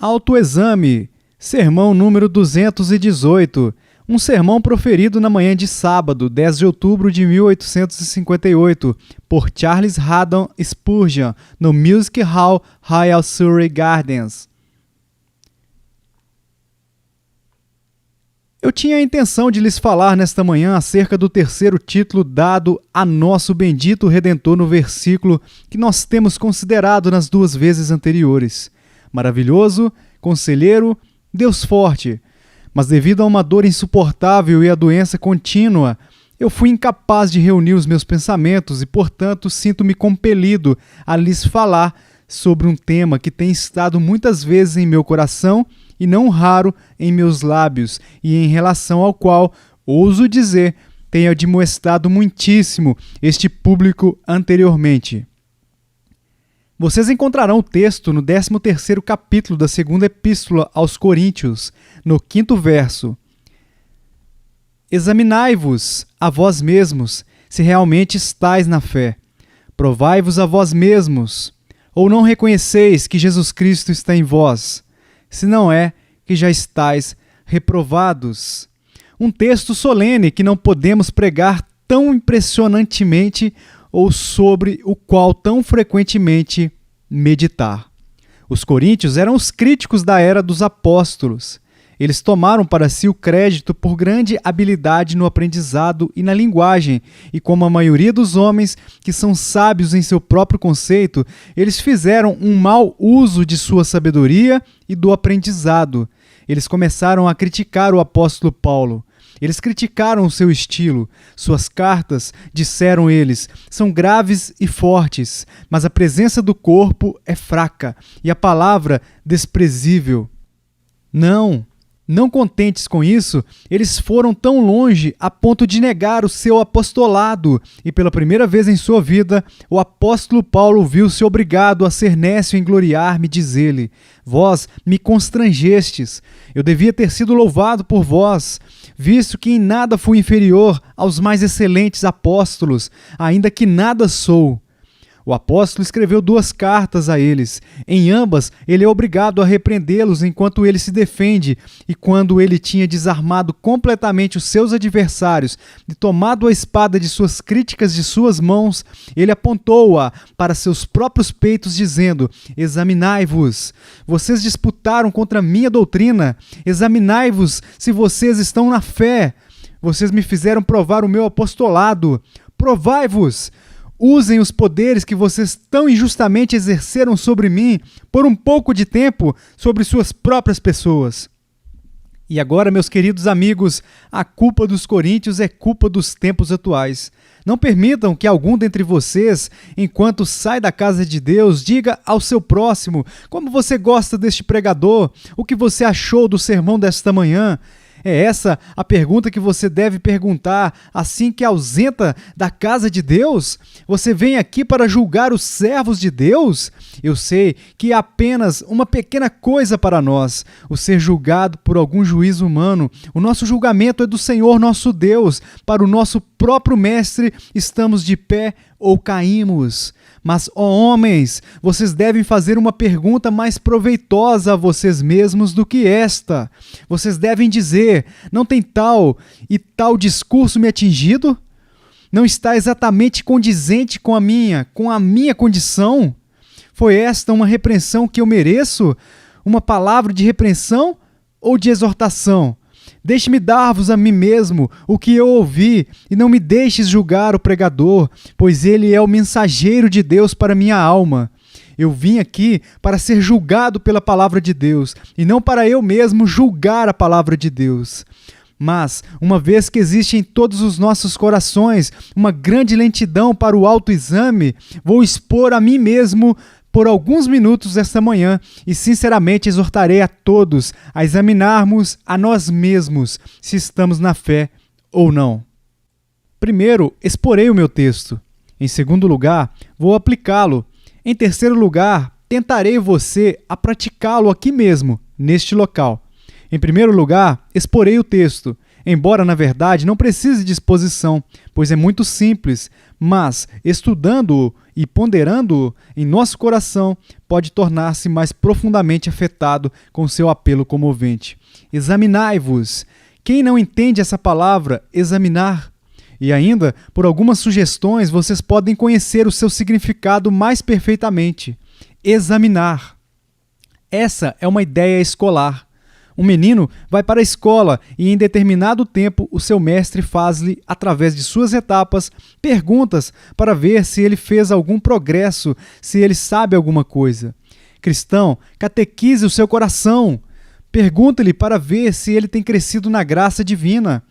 Autoexame, sermão número 218, um sermão proferido na manhã de sábado, 10 de outubro de 1858, por Charles Haddon Spurgeon, no Music Hall, Royal Surrey Gardens. Eu tinha a intenção de lhes falar nesta manhã acerca do terceiro título dado a nosso bendito Redentor no versículo que nós temos considerado nas duas vezes anteriores. Maravilhoso, Conselheiro, Deus forte. Mas devido a uma dor insuportável e a doença contínua, eu fui incapaz de reunir os meus pensamentos e, portanto, sinto-me compelido a lhes falar sobre um tema que tem estado muitas vezes em meu coração e não raro em meus lábios, e em relação ao qual, ouso dizer, tenho admoestado muitíssimo este público anteriormente. Vocês encontrarão o texto no 13º capítulo da segunda epístola aos Coríntios, no 5º verso. Examinai-vos a vós mesmos, se realmente estáis na fé. Provai-vos a vós mesmos, ou não reconheceis que Jesus Cristo está em vós, se não é que já estáis reprovados. Um texto solene que não podemos pregar tão impressionantemente ou sobre o qual tão frequentemente meditar. Os coríntios eram os críticos da era dos apóstolos. Eles tomaram para si o crédito por grande habilidade no aprendizado e na linguagem, e como a maioria dos homens que são sábios em seu próprio conceito, eles fizeram um mau uso de sua sabedoria e do aprendizado. Eles começaram a criticar o apóstolo Paulo. Eles criticaram o seu estilo. Suas cartas, disseram eles, são graves e fortes, mas a presença do corpo é fraca e a palavra desprezível. Não contentes com isso, eles foram tão longe a ponto de negar o seu apostolado, e pela primeira vez em sua vida, o apóstolo Paulo viu-se obrigado a ser nécio em gloriar-me, diz ele: vós me constrangestes, eu devia ter sido louvado por vós, visto que em nada fui inferior aos mais excelentes apóstolos, ainda que nada sou. O apóstolo escreveu 2 cartas a eles. Em ambas, ele é obrigado a repreendê-los enquanto ele se defende, e quando ele tinha desarmado completamente os seus adversários e tomado a espada de suas críticas de suas mãos, ele apontou-a para seus próprios peitos, dizendo: examinai-vos. Vocês disputaram contra a minha doutrina. Examinai-vos se vocês estão na fé. Vocês me fizeram provar o meu apostolado. Provai-vos. Usem os poderes que vocês tão injustamente exerceram sobre mim por um pouco de tempo sobre suas próprias pessoas. E agora, meus queridos amigos, a culpa dos coríntios é culpa dos tempos atuais. Não permitam que algum dentre vocês, enquanto sai da casa de Deus, diga ao seu próximo como você gosta deste pregador, o que você achou do sermão desta manhã. É essa a pergunta que você deve perguntar assim que ausenta da casa de Deus? Você vem aqui para julgar os servos de Deus? Eu sei que é apenas uma pequena coisa para nós, o ser julgado por algum juízo humano. O nosso julgamento é do Senhor nosso Deus. Para o nosso próprio mestre, estamos de pé ou caímos. Mas, ó homens, vocês devem fazer uma pergunta mais proveitosa a vocês mesmos do que esta. Vocês devem dizer: não tem tal e tal discurso me atingido? Não está exatamente condizente com a minha condição? Foi esta uma repreensão que eu mereço? Uma palavra de repreensão ou de exortação? Deixe-me dar-vos a mim mesmo o que eu ouvi, e não me deixes julgar o pregador, pois ele é o mensageiro de Deus para minha alma. Eu vim aqui para ser julgado pela palavra de Deus, e não para eu mesmo julgar a palavra de Deus. Mas, uma vez que existe em todos os nossos corações uma grande lentidão para o autoexame, vou expor a mim mesmo por alguns minutos esta manhã e sinceramente exortarei a todos a examinarmos a nós mesmos se estamos na fé ou não. Primeiro, exporei o meu texto. Em segundo lugar, vou aplicá-lo. Em terceiro lugar, tentarei você a praticá-lo aqui mesmo, neste local. Em primeiro lugar, exporei o texto. embora na verdade não precise de exposição, pois é muito simples, mas estudando-o e ponderando-o em nosso coração pode tornar-se mais profundamente afetado com seu apelo comovente. Examinai-vos. Quem não entende essa palavra, examinar? E ainda, por algumas sugestões, vocês podem conhecer o seu significado mais perfeitamente. Examinar. Essa é uma ideia escolar. Um menino vai para a escola e em determinado tempo o seu mestre faz-lhe, através de suas etapas, perguntas para ver se ele fez algum progresso, se ele sabe alguma coisa. Cristão, catequize o seu coração. Pergunte-lhe para ver se ele tem crescido na graça divina.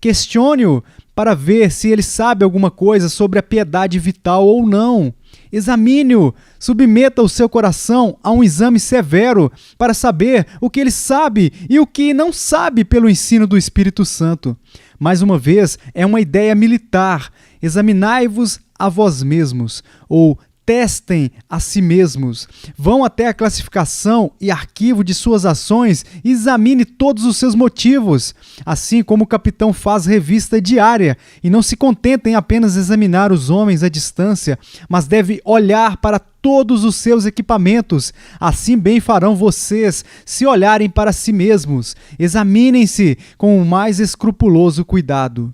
Questione-o para ver se ele sabe alguma coisa sobre a piedade vital ou não. Examine-o, submeta o seu coração a um exame severo para saber o que ele sabe e o que não sabe pelo ensino do Espírito Santo. Mais uma vez, é uma ideia militar. Examinai-vos a vós mesmos, ou testem a si mesmos. Vão até a classificação e arquivo de suas ações e examine todos os seus motivos. Assim como o capitão faz revista diária e não se contenta em apenas examinar os homens à distância, mas deve olhar para todos os seus equipamentos. Assim bem farão vocês se olharem para si mesmos. Examinem-se com o mais escrupuloso cuidado.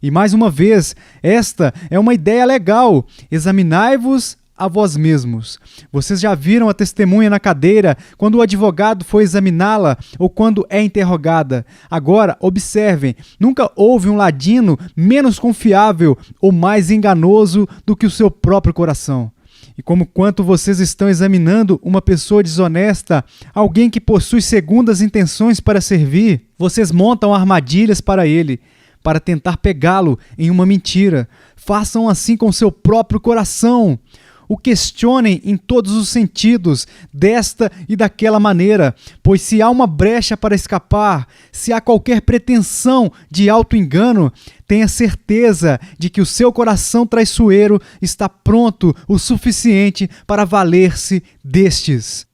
E mais uma vez, esta é uma ideia legal. Examinai-vos a vós mesmos. Vocês já viram a testemunha na cadeira quando o advogado foi examiná-la ou quando é interrogada. Agora, observem, nunca houve um ladino menos confiável ou mais enganoso do que o seu próprio coração. E como quanto vocês estão examinando uma pessoa desonesta, alguém que possui segundas intenções para servir, vocês montam armadilhas para ele, para tentar pegá-lo em uma mentira. Façam assim com seu próprio coração. O questionem em todos os sentidos, desta e daquela maneira, pois se há uma brecha para escapar, se há qualquer pretensão de auto-engano, tenha certeza de que o seu coração traiçoeiro está pronto o suficiente para valer-se destes.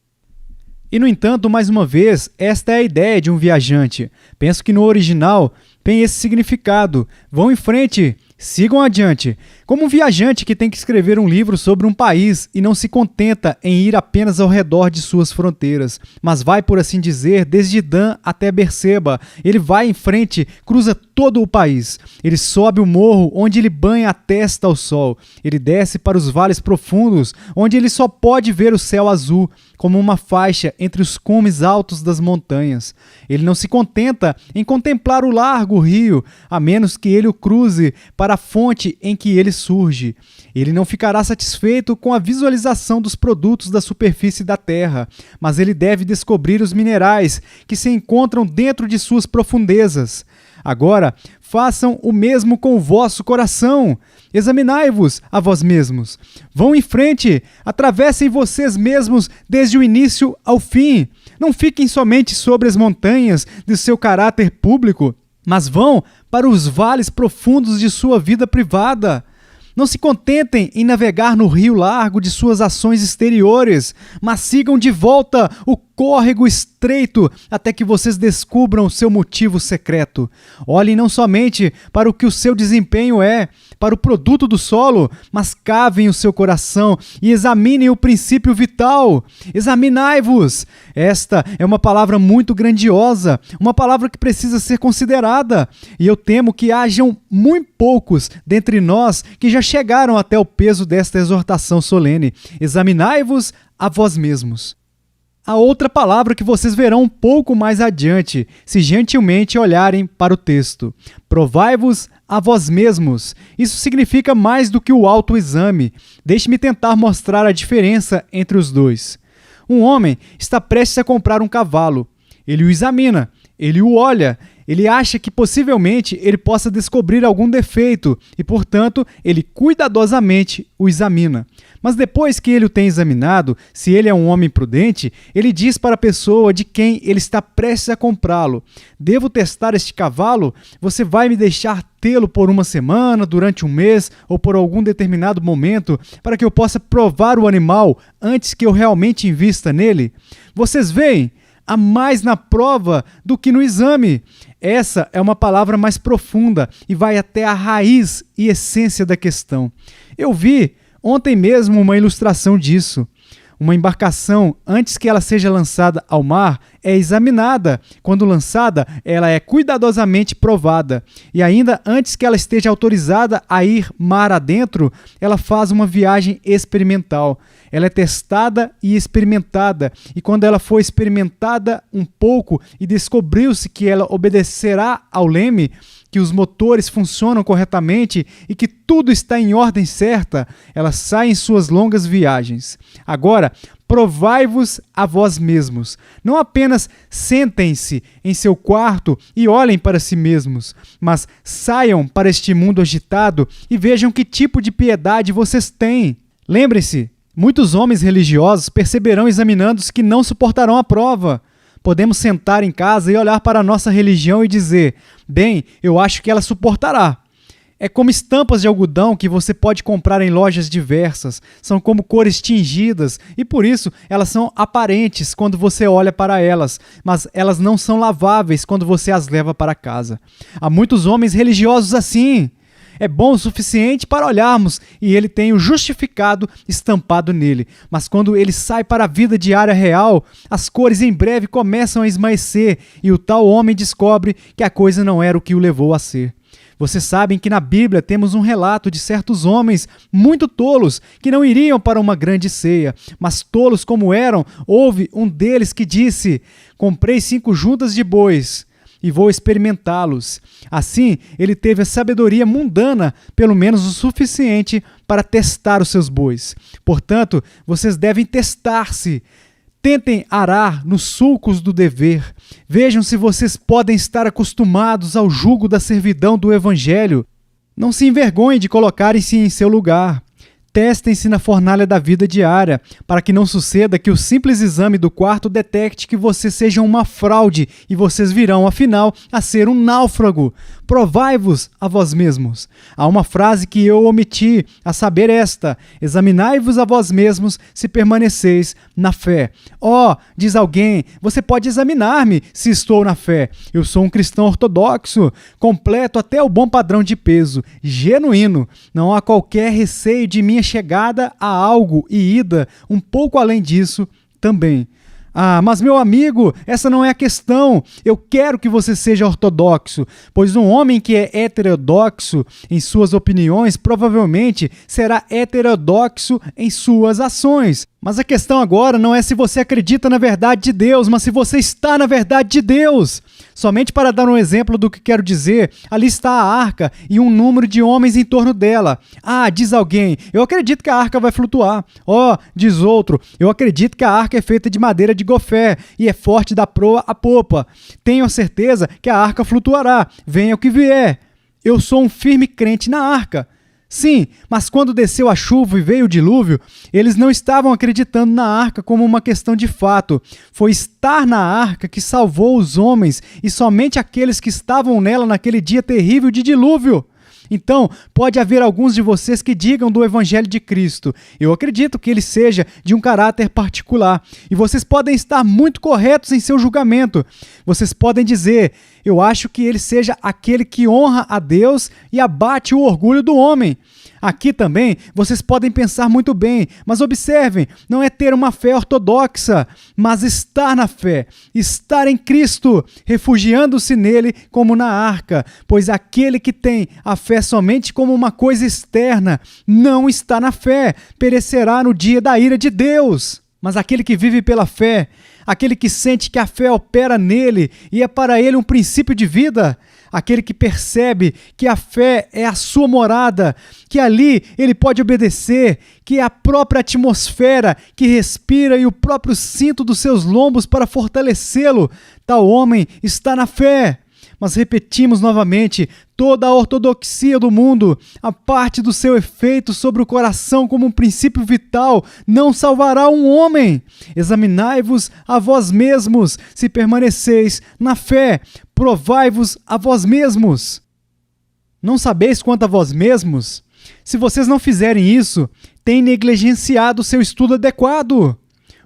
E, no entanto, mais uma vez, esta é a ideia de um viajante. Penso que no original tem esse significado. Vão em frente, sigam adiante. Como um viajante que tem que escrever um livro sobre um país e não se contenta em ir apenas ao redor de suas fronteiras, mas vai, por assim dizer, desde Dan até Berseba. Ele vai em frente, cruza todo o país. Ele sobe o morro onde ele banha a testa ao sol. Ele desce para os vales profundos, onde ele só pode ver o céu azul, como uma faixa entre os cumes altos das montanhas. Ele não se contenta em contemplar o largo rio, a menos que ele o cruze para a fonte em que ele surge. Ele não ficará satisfeito com a visualização dos produtos da superfície da terra, mas ele deve descobrir os minerais que se encontram dentro de suas profundezas. Agora, façam o mesmo com o vosso coração. Examinai-vos a vós mesmos. Vão em frente, atravessem vocês mesmos desde o início ao fim. Não fiquem somente sobre as montanhas de seu caráter público, mas vão para os vales profundos de sua vida privada. Não se contentem em navegar no rio largo de suas ações exteriores, mas sigam de volta o córrego estreito até que vocês descubram o seu motivo secreto. Olhem não somente para o que o seu desempenho é, para o produto do solo, mas cavem o seu coração e examinem o princípio vital. Examinai-vos. Esta é uma palavra muito grandiosa, uma palavra que precisa ser considerada, e eu temo que hajam muito poucos dentre nós que já chegaram até o peso desta exortação solene. Examinai-vos a vós mesmos. A outra palavra que vocês verão um pouco mais adiante, se gentilmente olharem para o texto. Provai-vos a vós mesmos. Isso significa mais do que o autoexame. Deixe-me tentar mostrar a diferença entre os dois. Um homem está prestes a comprar um cavalo. Ele o examina, ele o olha, ele acha que possivelmente ele possa descobrir algum defeito e, portanto, ele cuidadosamente o examina. Mas depois que ele o tem examinado, se ele é um homem prudente, ele diz para a pessoa de quem ele está prestes a comprá-lo: devo testar este cavalo? Você vai me deixar tê-lo por uma semana, durante um mês ou por algum determinado momento para que eu possa provar o animal antes que eu realmente invista nele? Vocês veem? Há mais na prova do que no exame. Essa é uma palavra mais profunda e vai até a raiz e essência da questão. Eu vi ontem mesmo uma ilustração disso. Uma embarcação, antes que ela seja lançada ao mar, é examinada. Quando lançada, ela é cuidadosamente provada. E ainda antes que ela esteja autorizada a ir mar adentro, ela faz uma viagem experimental. Ela é testada e experimentada. E quando ela for experimentada um pouco e descobriu-se que ela obedecerá ao leme, que os motores funcionam corretamente e que tudo está em ordem certa, ela sai em suas longas viagens. Agora, provai-vos a vós mesmos. Não apenas sentem-se em seu quarto e olhem para si mesmos, mas saiam para este mundo agitado e vejam que tipo de piedade vocês têm. Lembrem-se, muitos homens religiosos perceberão examinando-os que não suportarão a prova. Podemos sentar em casa e olhar para a nossa religião e dizer: bem, eu acho que ela suportará. É como estampas de algodão que você pode comprar em lojas diversas. São como cores tingidas e, por isso, elas são aparentes quando você olha para elas, mas elas não são laváveis quando você as leva para casa. Há muitos homens religiosos assim. É bom o suficiente para olharmos e ele tem o justificado estampado nele. Mas quando ele sai para a vida diária real, as cores em breve começam a esmaecer e o tal homem descobre que a coisa não era o que o levou a ser. Vocês sabem que na Bíblia temos um relato de certos homens muito tolos que não iriam para uma grande ceia, mas tolos como eram, houve um deles que disse: comprei 5 juntas de bois e vou experimentá-los. Assim, ele teve a sabedoria mundana, pelo menos o suficiente para testar os seus bois. Portanto, vocês devem testar-se. Tentem arar nos sulcos do dever. Vejam se vocês podem estar acostumados ao jugo da servidão do Evangelho. Não se envergonhem de colocarem-se em seu lugar. Testem-se na fornalha da vida diária, para que não suceda que o simples exame do quarto detecte que vocês sejam uma fraude e vocês virão, afinal, a ser um náufrago. Provai-vos a vós mesmos. Há uma frase que eu omiti, a saber esta: examinai-vos a vós mesmos se permaneceis na fé. Diz alguém, você pode examinar-me se estou na fé. Eu sou um cristão ortodoxo, completo até o bom padrão de peso, genuíno. Não há qualquer receio de minha chegada a algo e ida um pouco além disso também. Mas meu amigo, essa não é a questão. Eu quero que você seja ortodoxo, pois um homem que é heterodoxo em suas opiniões provavelmente será heterodoxo em suas ações. Mas a questão agora não é se você acredita na verdade de Deus, mas se você está na verdade de Deus. Somente para dar um exemplo do que quero dizer, ali está a arca e um número de homens em torno dela. Diz alguém, eu acredito que a arca vai flutuar. Diz outro, eu acredito que a arca é feita de madeira de gofé e é forte da proa à popa. Tenho a certeza que a arca flutuará, venha o que vier. Eu sou um firme crente na arca. Sim, mas quando desceu a chuva e veio o dilúvio, eles não estavam acreditando na arca como uma questão de fato. Foi estar na arca que salvou os homens e somente aqueles que estavam nela naquele dia terrível de dilúvio. Então, pode haver alguns de vocês que digam do Evangelho de Cristo. Eu acredito que ele seja de um caráter particular. E vocês podem estar muito corretos em seu julgamento. Vocês podem dizer, eu acho que ele seja aquele que honra a Deus e abate o orgulho do homem. Aqui também, vocês podem pensar muito bem, mas observem, não é ter uma fé ortodoxa, mas estar na fé, estar em Cristo, refugiando-se nele como na arca, pois aquele que tem a fé somente como uma coisa externa, não está na fé, perecerá no dia da ira de Deus. Mas aquele que vive pela fé, aquele que sente que a fé opera nele e é para ele um princípio de vida, aquele que percebe que a fé é a sua morada, que ali ele pode obedecer, que é a própria atmosfera que respira e o próprio cinto dos seus lombos para fortalecê-lo, tal homem está na fé. Mas repetimos novamente, toda a ortodoxia do mundo, a parte do seu efeito sobre o coração como um princípio vital, não salvará um homem. Examinai-vos a vós mesmos, se permaneceis na fé, provai-vos a vós mesmos. Não sabeis quanto a vós mesmos? Se vocês não fizerem isso, têm negligenciado o seu estudo adequado.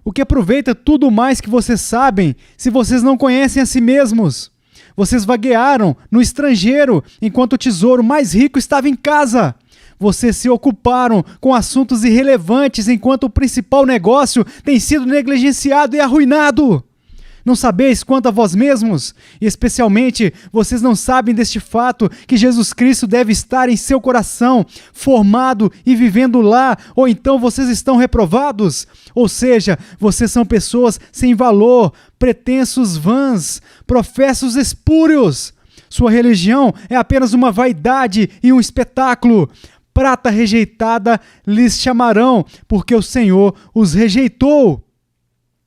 O que aproveita tudo mais que vocês sabem, se vocês não conhecem a si mesmos? Vocês vaguearam no estrangeiro, enquanto o tesouro mais rico estava em casa. Vocês se ocuparam com assuntos irrelevantes, enquanto o principal negócio tem sido negligenciado e arruinado. Não sabeis quanto a vós mesmos? E especialmente, vocês não sabem deste fato, que Jesus Cristo deve estar em seu coração, formado e vivendo lá, ou então vocês estão reprovados? Ou seja, vocês são pessoas sem valor, pretensos vãs, professos espúrios. Sua religião é apenas uma vaidade e um espetáculo. Prata rejeitada lhes chamarão, porque o Senhor os rejeitou.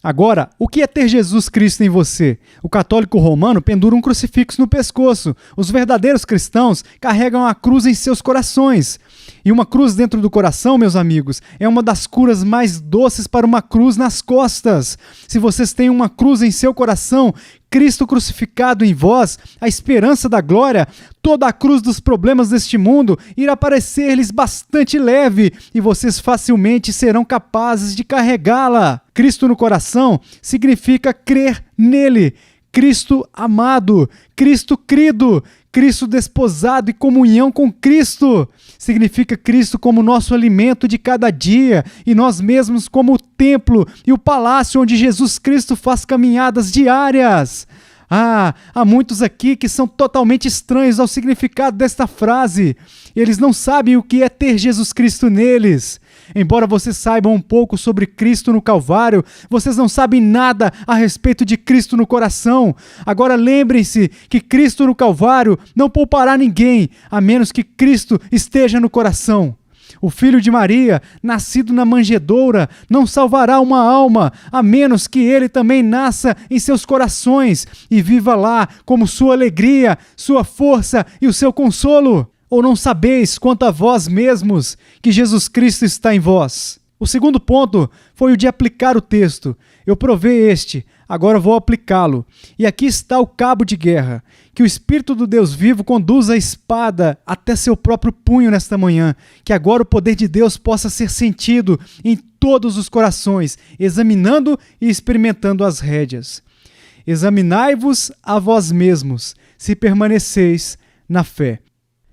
Agora, o que é ter Jesus Cristo em você? O católico romano pendura um crucifixo no pescoço. Os verdadeiros cristãos carregam a cruz em seus corações. E uma cruz dentro do coração, meus amigos, é uma das curas mais doces para uma cruz nas costas. Se vocês têm uma cruz em seu coração, Cristo crucificado em vós, a esperança da glória, toda a cruz dos problemas deste mundo irá parecer-lhes bastante leve e vocês facilmente serão capazes de carregá-la. Cristo no coração significa crer nele. Cristo amado, Cristo crido, Cristo desposado e comunhão com Cristo. Significa Cristo como nosso alimento de cada dia e nós mesmos como o templo e o palácio onde Jesus Cristo faz caminhadas diárias. Há muitos aqui que são totalmente estranhos ao significado desta frase. Eles não sabem o que é ter Jesus Cristo neles. Embora vocês saibam um pouco sobre Cristo no Calvário, vocês não sabem nada a respeito de Cristo no coração. Agora lembrem-se que Cristo no Calvário não poupará ninguém, a menos que Cristo esteja no coração. O filho de Maria, nascido na manjedoura, não salvará uma alma, a menos que ele também nasça em seus corações e viva lá como sua alegria, sua força e o seu consolo. Ou não sabeis quanto a vós mesmos que Jesus Cristo está em vós? O segundo ponto foi o de aplicar o texto. Eu provei este, agora vou aplicá-lo. E aqui está o cabo de guerra. Que o Espírito do Deus vivo conduza a espada até seu próprio punho nesta manhã. Que agora o poder de Deus possa ser sentido em todos os corações, examinando e experimentando as rédeas. Examinai-vos a vós mesmos, se permaneceis na fé.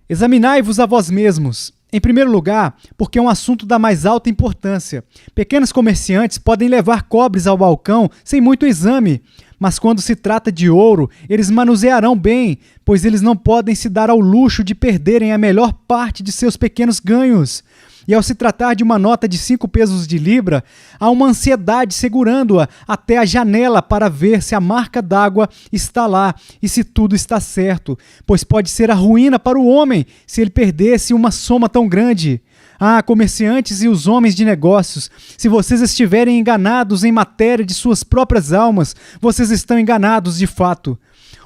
Examinai-vos a vós mesmos. Em primeiro lugar, porque é um assunto da mais alta importância. Pequenos comerciantes podem levar cobres ao balcão sem muito exame, mas quando se trata de ouro, eles manusearão bem, pois eles não podem se dar ao luxo de perderem a melhor parte de seus pequenos ganhos. E ao se tratar de uma nota de 5 pesos de libra, há uma ansiedade segurando-a até a janela para ver se a marca d'água está lá e se tudo está certo, pois pode ser a ruína para o homem se ele perdesse uma soma tão grande. Comerciantes e os homens de negócios, se vocês estiverem enganados em matéria de suas próprias almas, vocês estão enganados de fato.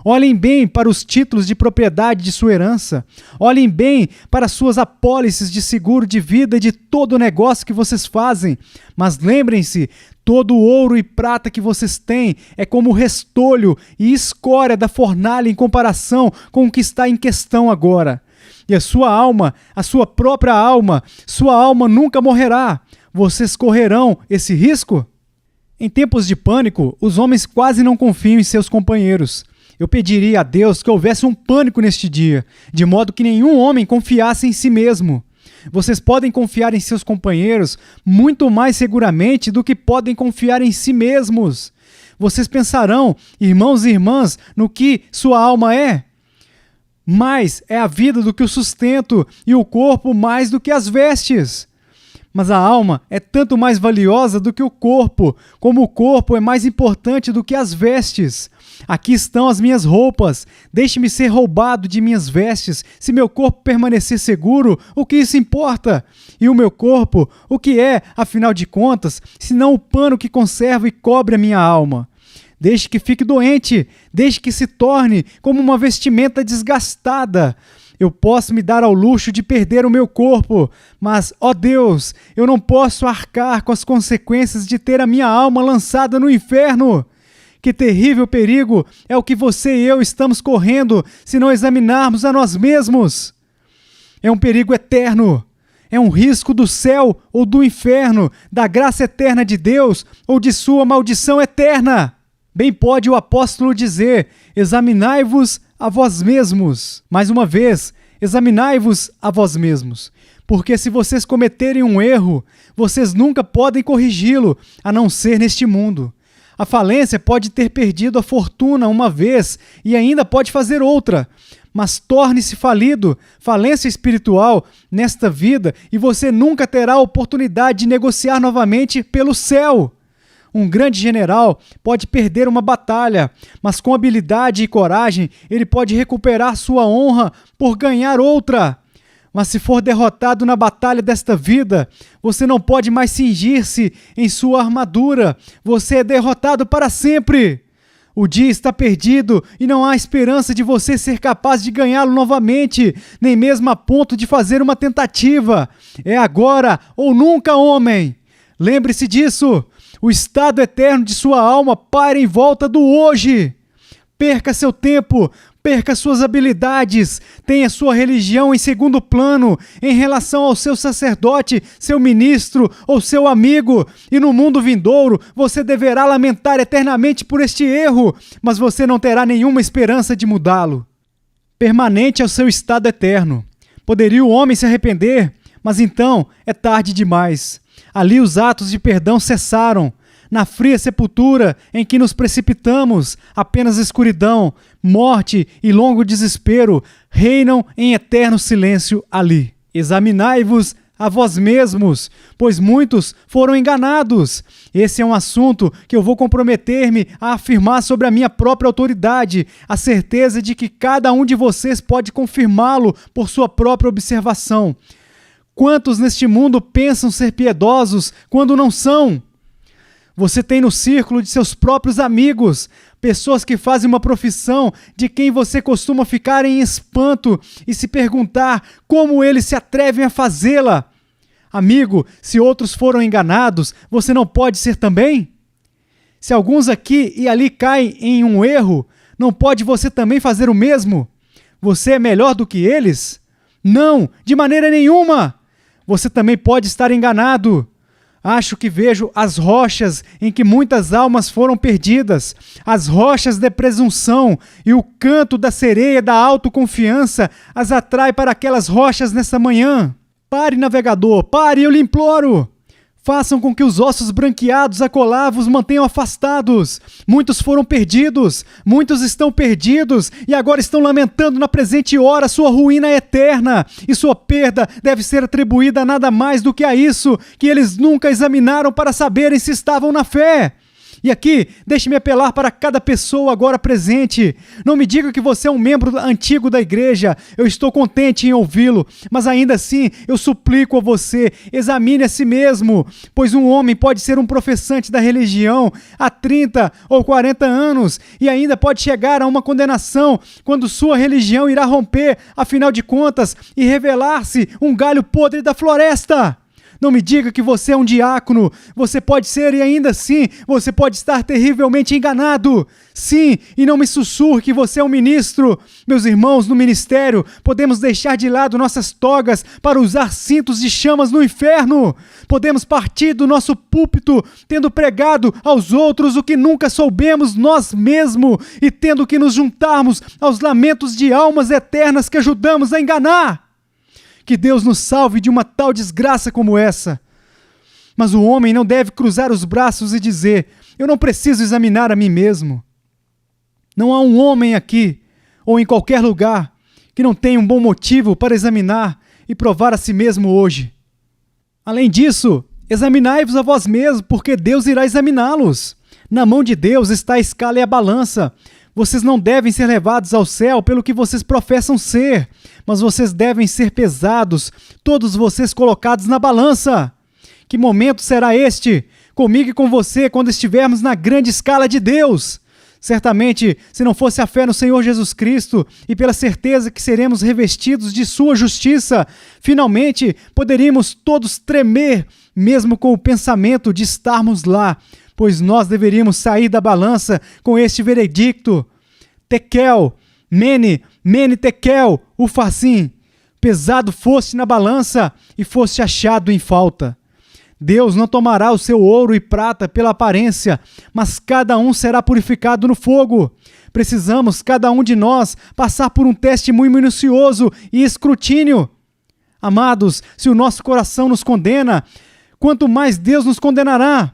Olhem bem para os títulos de propriedade de sua herança. Olhem bem para suas apólices de seguro de vida e de todo o negócio que vocês fazem. Mas lembrem-se, todo o ouro e prata que vocês têm é como restolho e escória da fornalha em comparação com o que está em questão agora. E a sua alma, a sua própria alma, sua alma nunca morrerá. Vocês correrão esse risco? Em tempos de pânico, os homens quase não confiam em seus companheiros. Eu pediria a Deus que houvesse um pânico neste dia, de modo que nenhum homem confiasse em si mesmo. Vocês podem confiar em seus companheiros muito mais seguramente do que podem confiar em si mesmos. Vocês pensarão, irmãos e irmãs, no que sua alma é? Mais é a vida do que o sustento e o corpo mais do que as vestes. Mas a alma é tanto mais valiosa do que o corpo, como o corpo é mais importante do que as vestes. Aqui estão as minhas roupas, deixe-me ser roubado de minhas vestes. Se meu corpo permanecer seguro, o que isso importa? E o meu corpo, o que é, afinal de contas, senão o pano que conserva e cobre a minha alma? Deixe que fique doente, deixe que se torne como uma vestimenta desgastada. Eu posso me dar ao luxo de perder o meu corpo, mas, ó Deus, eu não posso arcar com as consequências de ter a minha alma lançada no inferno. Que terrível perigo é o que você e eu estamos correndo se não examinarmos a nós mesmos. É um perigo eterno. É um risco do céu ou do inferno, da graça eterna de Deus ou de sua maldição eterna. Bem pode o apóstolo dizer: examinai-vos a vós mesmos. Mais uma vez, examinai-vos a vós mesmos. Porque se vocês cometerem um erro, vocês nunca podem corrigi-lo, a não ser neste mundo. A falência pode ter perdido a fortuna uma vez e ainda pode fazer outra, mas torne-se falido, falência espiritual, nesta vida e você nunca terá a oportunidade de negociar novamente pelo céu. Um grande general pode perder uma batalha, mas com habilidade e coragem ele pode recuperar sua honra por ganhar outra. Mas se for derrotado na batalha desta vida, você não pode mais cingir-se em sua armadura. Você é derrotado para sempre. O dia está perdido e não há esperança de você ser capaz de ganhá-lo novamente, nem mesmo a ponto de fazer uma tentativa. É agora ou nunca, homem. Lembre-se disso. O estado eterno de sua alma para em volta do hoje. Perca seu tempo, perca suas habilidades, tenha sua religião em segundo plano em relação ao seu sacerdote, seu ministro ou seu amigo, e no mundo vindouro você deverá lamentar eternamente por este erro, mas você não terá nenhuma esperança de mudá-lo. Permanente é o seu estado eterno. Poderia o homem se arrepender, mas então é tarde demais. Ali os atos de perdão cessaram. Na fria sepultura em que nos precipitamos, apenas escuridão, morte e longo desespero reinam em eterno silêncio ali. Examinai-vos a vós mesmos, pois muitos foram enganados. Esse é um assunto que eu vou comprometer-me a afirmar sobre a minha própria autoridade, a certeza de que cada um de vocês pode confirmá-lo por sua própria observação. Quantos neste mundo pensam ser piedosos quando não são? Você tem no círculo de seus próprios amigos pessoas que fazem uma profissão de quem você costuma ficar em espanto e se perguntar como eles se atrevem a fazê-la. Amigo, se outros foram enganados, você não pode ser também? Se alguns aqui e ali caem em um erro, não pode você também fazer o mesmo? Você é melhor do que eles? Não, de maneira nenhuma! Você também pode estar enganado. Acho que vejo as rochas em que muitas almas foram perdidas, as rochas de presunção, e o canto da sereia da autoconfiança as atrai para aquelas rochas nesta manhã. Pare, navegador, pare, eu lhe imploro! Façam com que os ossos branqueados acolá vos mantenham afastados. Muitos foram perdidos, muitos estão perdidos e agora estão lamentando na presente hora sua ruína eterna. E sua perda deve ser atribuída a nada mais do que a isso, que eles nunca examinaram para saberem se estavam na fé. E aqui, deixe-me apelar para cada pessoa agora presente. Não me diga que você é um membro antigo da igreja. Eu estou contente em ouvi-lo, mas ainda assim eu suplico a você, examine a si mesmo, pois um homem pode ser um professante da religião há 30 ou 40 anos e ainda pode chegar a uma condenação quando sua religião irá romper, afinal de contas, e revelar-se um galho podre da floresta. Não me diga que você é um diácono. Você pode ser e ainda assim você pode estar terrivelmente enganado. Sim, e não me sussurre que você é um ministro. Meus irmãos, no ministério, podemos deixar de lado nossas togas para usar cintos de chamas no inferno. Podemos partir do nosso púlpito tendo pregado aos outros o que nunca soubemos nós mesmos e tendo que nos juntarmos aos lamentos de almas eternas que ajudamos a enganar. Que Deus nos salve de uma tal desgraça como essa. Mas o homem não deve cruzar os braços e dizer: eu não preciso examinar a mim mesmo. Não há um homem aqui, ou em qualquer lugar, que não tenha um bom motivo para examinar e provar a si mesmo hoje. Além disso, examinai-vos a vós mesmos, porque Deus irá examiná-los. Na mão de Deus está a escala e a balança. Vocês não devem ser levados ao céu pelo que vocês professam ser, mas vocês devem ser pesados, todos vocês colocados na balança. Que momento será este, comigo e com você, quando estivermos na grande escala de Deus? Certamente, se não fosse a fé no Senhor Jesus Cristo e pela certeza que seremos revestidos de sua justiça, finalmente poderíamos todos tremer, mesmo com o pensamento de estarmos lá, pois nós deveríamos sair da balança com este veredicto: Tekel, mene tekel, ufarsim, pesado foste na balança e foste achado em falta. Deus não tomará o seu ouro e prata pela aparência, mas cada um será purificado no fogo. Precisamos, cada um de nós, passar por um teste muito minucioso e escrutínio. Amados, se o nosso coração nos condena, quanto mais Deus nos condenará.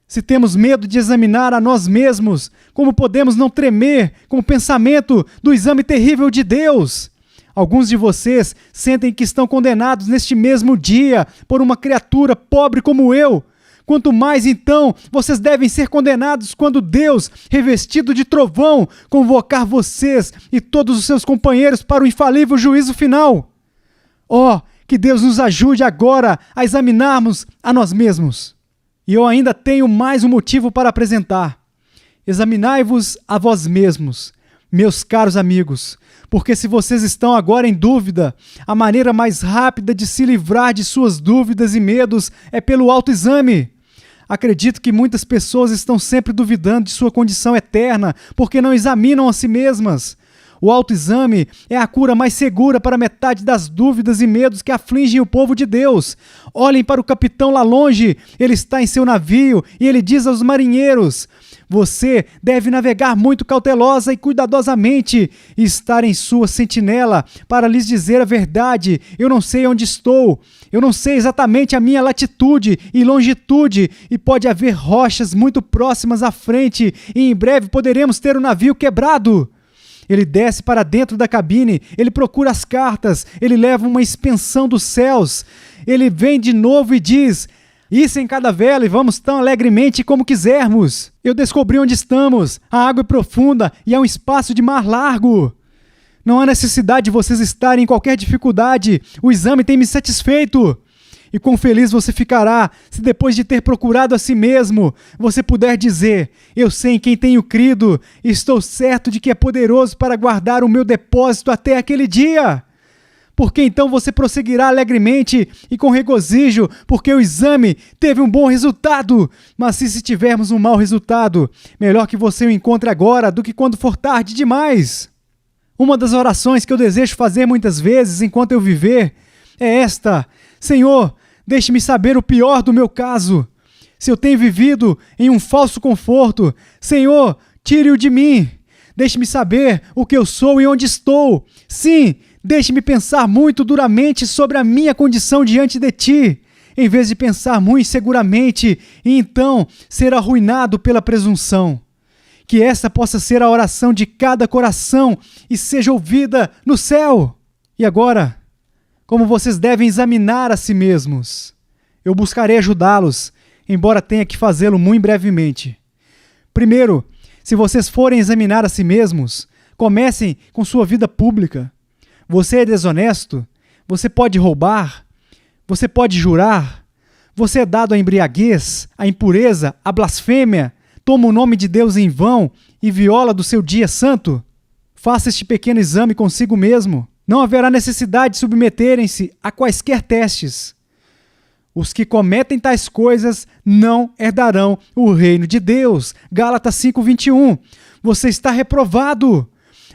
Se temos medo de examinar a nós mesmos, como podemos não tremer com o pensamento do exame terrível de Deus? Alguns de vocês sentem que estão condenados neste mesmo dia por uma criatura pobre como eu. Quanto mais, então, vocês devem ser condenados quando Deus, revestido de trovão, convocar vocês e todos os seus companheiros para o infalível juízo final. Oh, que Deus nos ajude agora a examinarmos a nós mesmos. E eu ainda tenho mais um motivo para apresentar. Examinai-vos a vós mesmos, meus caros amigos, porque se vocês estão agora em dúvida, a maneira mais rápida de se livrar de suas dúvidas e medos é pelo autoexame. Acredito que muitas pessoas estão sempre duvidando de sua condição eterna, porque não examinam a si mesmas. O autoexame é a cura mais segura para metade das dúvidas e medos que afligem o povo de Deus. Olhem para o capitão lá longe, ele está em seu navio e ele diz aos marinheiros: você deve navegar muito cautelosa e cuidadosamente e estar em sua sentinela para lhes dizer a verdade. Eu não sei onde estou, eu não sei exatamente a minha latitude e longitude e pode haver rochas muito próximas à frente e em breve poderemos ter o navio quebrado. Ele desce para dentro da cabine, ele procura as cartas, ele leva uma expensão dos céus. Ele vem de novo e diz: isso em cada vela e vamos tão alegremente como quisermos. Eu descobri onde estamos, a água é profunda e há um espaço de mar largo. Não há necessidade de vocês estarem em qualquer dificuldade, o exame tem me satisfeito. E quão feliz você ficará se depois de ter procurado a si mesmo, você puder dizer: eu sei em quem tenho crido e estou certo de que é poderoso para guardar o meu depósito até aquele dia. Porque então você prosseguirá alegremente e com regozijo, porque o exame teve um bom resultado. Mas se tivermos um mau resultado, melhor que você o encontre agora do que quando for tarde demais. Uma das orações que eu desejo fazer muitas vezes enquanto eu viver é esta: Senhor, deixe-me saber o pior do meu caso. Se eu tenho vivido em um falso conforto, Senhor, tire-o de mim. Deixe-me saber o que eu sou e onde estou. Sim, deixe-me pensar muito duramente sobre a minha condição diante de Ti, em vez de pensar muito inseguramente e então ser arruinado pela presunção. Que essa possa ser a oração de cada coração e seja ouvida no céu. E agora, como vocês devem examinar a si mesmos, eu buscarei ajudá-los, embora tenha que fazê-lo muito brevemente. Primeiro, se vocês forem examinar a si mesmos, comecem com sua vida pública. Você é desonesto? Você pode roubar? Você pode jurar? Você é dado à embriaguez, à impureza, à blasfêmia? Toma o nome de Deus em vão e viola do seu dia santo? Faça este pequeno exame consigo mesmo. Não haverá necessidade de submeterem-se a quaisquer testes. Os que cometem tais coisas não herdarão o reino de Deus. Gálatas 5:21. Você está reprovado.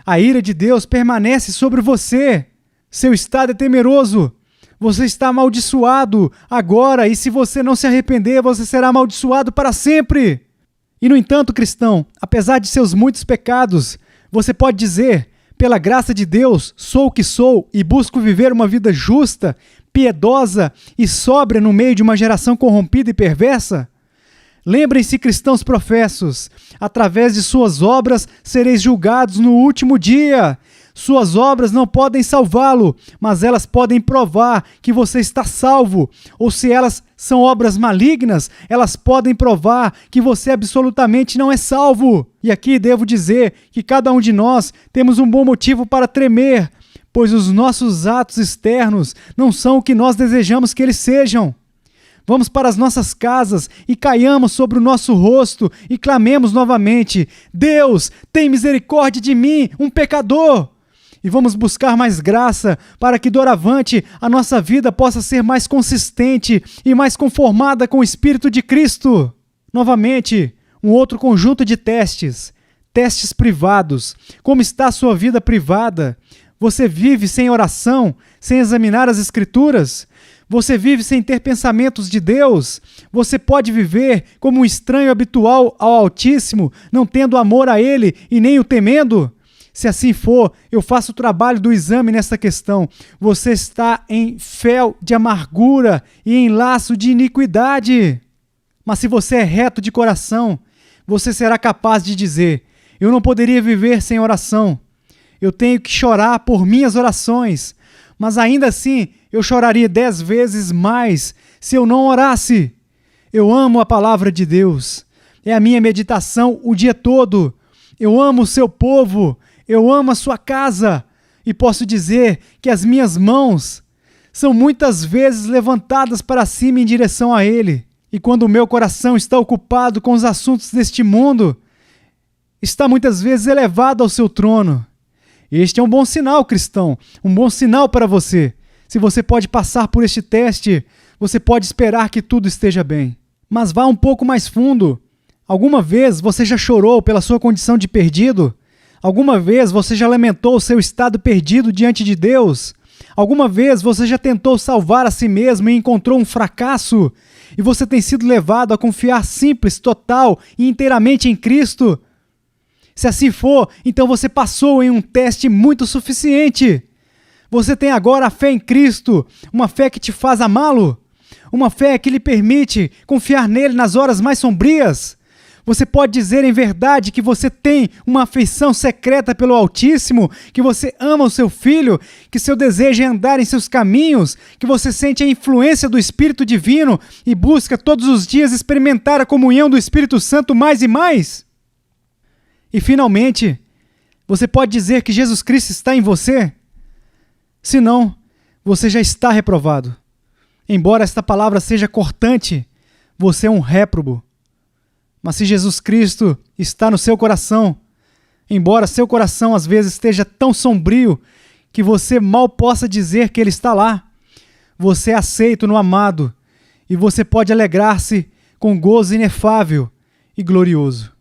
A ira de Deus permanece sobre você. Seu estado é temeroso. Você está amaldiçoado agora e se você não se arrepender, você será amaldiçoado para sempre. E no entanto, cristão, apesar de seus muitos pecados, você pode dizer: pela graça de Deus, sou o que sou e busco viver uma vida justa, piedosa e sóbria no meio de uma geração corrompida e perversa? Lembrem-se, cristãos professos, através de suas obras sereis julgados no último dia. Suas obras não podem salvá-lo, mas elas podem provar que você está salvo. Ou se elas são obras malignas, elas podem provar que você absolutamente não é salvo. E aqui devo dizer que cada um de nós temos um bom motivo para tremer, pois os nossos atos externos não são o que nós desejamos que eles sejam. Vamos para as nossas casas e caiamos sobre o nosso rosto e clamemos novamente: Deus, tem misericórdia de mim, um pecador! E vamos buscar mais graça para que doravante a nossa vida possa ser mais consistente e mais conformada com o Espírito de Cristo. Novamente, um outro conjunto de testes privados. Como está a sua vida privada? Você vive sem oração, sem examinar as Escrituras? Você vive sem ter pensamentos de Deus? Você pode viver como um estranho habitual ao Altíssimo, não tendo amor a Ele e nem o temendo? Se assim for, eu faço o trabalho do exame nessa questão. Você está em fel de amargura e em laço de iniquidade. Mas se você é reto de coração, você será capaz de dizer: eu não poderia viver sem oração. Eu tenho que chorar por minhas orações, mas ainda assim eu choraria 10 vezes mais se eu não orasse. Eu amo a palavra de Deus. É a minha meditação o dia todo. Eu amo o seu povo. Eu amo a sua casa. E posso dizer que as minhas mãos são muitas vezes levantadas para cima em direção a Ele. E quando o meu coração está ocupado com os assuntos deste mundo, está muitas vezes elevado ao seu trono. Este é um bom sinal, cristão, um bom sinal para você. Se você pode passar por este teste, você pode esperar que tudo esteja bem. Mas vá um pouco mais fundo. Alguma vez você já chorou pela sua condição de perdido? Alguma vez você já lamentou o seu estado perdido diante de Deus? Alguma vez você já tentou salvar a si mesmo e encontrou um fracasso? E você tem sido levado a confiar simples, total e inteiramente em Cristo? Se assim for, então você passou em um teste muito suficiente. Você tem agora a fé em Cristo, uma fé que te faz amá-lo, uma fé que lhe permite confiar nele nas horas mais sombrias. Você pode dizer em verdade que você tem uma afeição secreta pelo Altíssimo, que você ama o seu Filho, que seu desejo é andar em seus caminhos, que você sente a influência do Espírito Divino e busca todos os dias experimentar a comunhão do Espírito Santo mais e mais? E finalmente, você pode dizer que Jesus Cristo está em você? Se não, você já está reprovado. Embora esta palavra seja cortante, você é um réprobo. Mas se Jesus Cristo está no seu coração, embora seu coração às vezes esteja tão sombrio que você mal possa dizer que Ele está lá, você é aceito no amado e você pode alegrar-se com gozo inefável e glorioso.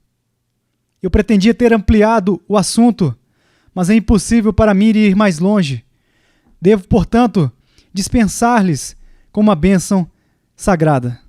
Eu pretendia ter ampliado o assunto, mas é impossível para mim ir mais longe. Devo, portanto, dispensar-lhes com uma bênção sagrada.